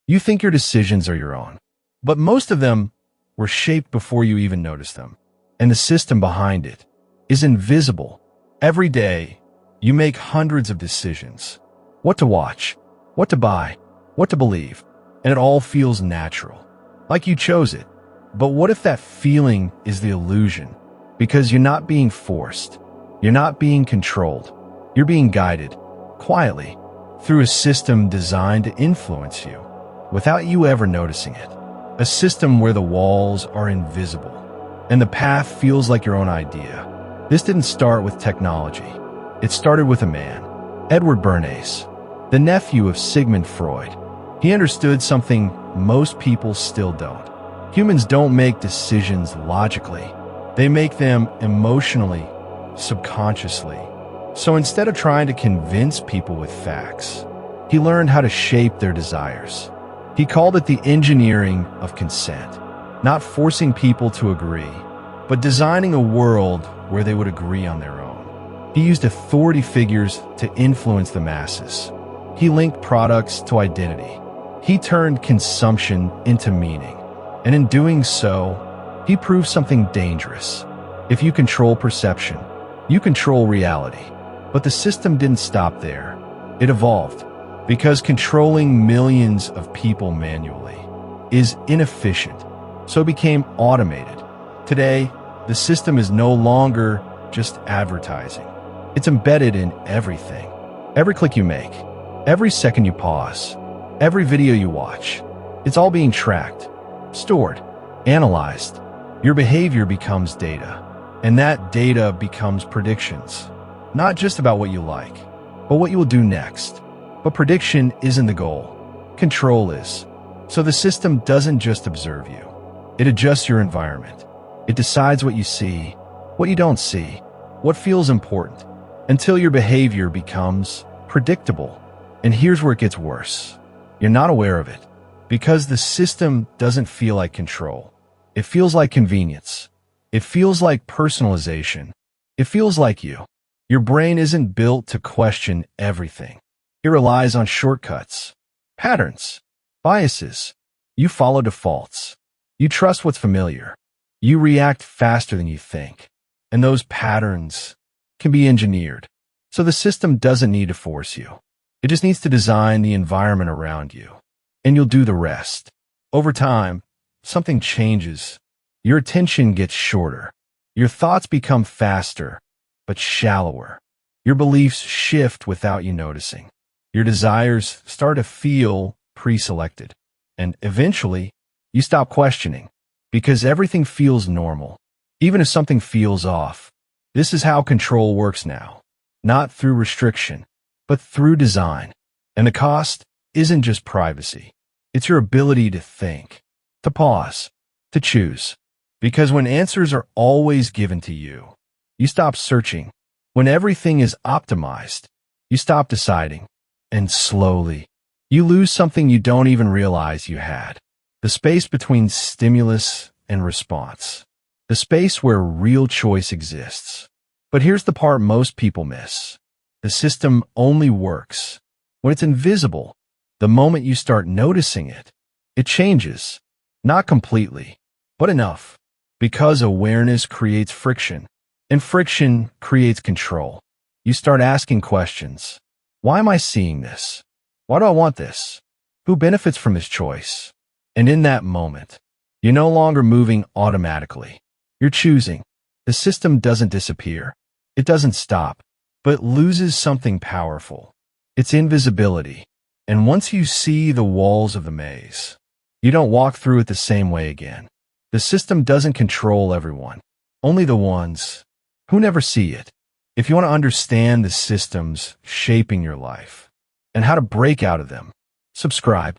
You think your decisions are your own, but most of them were shaped before you even noticed them. And the system behind it is invisible. Every day, you make hundreds of decisions. What to watch, what to buy, what to believe, and it all feels natural, like you chose it. But what if that feeling is the illusion? Because you're not being forced, you're not being controlled, you're being guided, quietly, through a system designed to influence you, without you ever noticing it. A system where the walls are invisible, and the path feels like your own idea. This didn't start with technology. It started with a man, Edward Bernays, the nephew of Sigmund Freud. He understood something most people still don't. Humans don't make decisions logically. They make them emotionally, subconsciously. So instead of trying to convince people with facts, he learned how to shape their desires. He called it the engineering of consent, not forcing people to agree, but designing a world where they would agree on their own. He used authority figures to influence the masses. He linked products to identity. He turned consumption into meaning. And in doing so, he proved something dangerous. If you control perception, you control reality. But the system didn't stop there. It evolved, because controlling millions of people manually is inefficient, so it became automated. Today, the system is no longer just advertising. It's embedded in everything. Every click you make, every second you pause, every video you watch, it's all being tracked, stored, analyzed. Your behavior becomes data, and that data becomes predictions. Not just about what you like, but what you will do next. But prediction isn't the goal. Control is. So the system doesn't just observe you. It adjusts your environment. It decides what you see, what you don't see, what feels important, until your behavior becomes predictable. And here's where it gets worse. You're not aware of it, because the system doesn't feel like control. It feels like convenience. It feels like personalization. It feels like you. Your brain isn't built to question everything. It relies on shortcuts, patterns, biases. You follow defaults. You trust what's familiar. You react faster than you think. And those patterns can be engineered. So the system doesn't need to force you. It just needs to design the environment around you. And you'll do the rest. Over time, something changes. Your attention gets shorter. Your thoughts become faster, but shallower. Your beliefs shift without you noticing. Your desires start to feel pre-selected. And eventually, you stop questioning, because everything feels normal, even if something feels off. This is how control works now. Not through restriction, but through design. And the cost isn't just privacy. It's your ability to think, to pause, to choose. Because when answers are always given to you, you stop searching. When everything is optimized, you stop deciding. And slowly, you lose something you don't even realize you had. The space between stimulus and response. The space where real choice exists. But here's the part most people miss. The system only works when it's invisible. The moment you start noticing it, it changes. Not completely, but enough. Because awareness creates friction, and friction creates control. You start asking questions. Why am I seeing this? Why do I want this? Who benefits from this choice? And in that moment, you're no longer moving automatically. You're choosing. The system doesn't disappear. It doesn't stop, but it loses something powerful. It's invisibility. And once you see the walls of the maze, you don't walk through it the same way again. The system doesn't control everyone, only the ones who never see it. If you want to understand the systems shaping your life and how to break out of them, subscribe.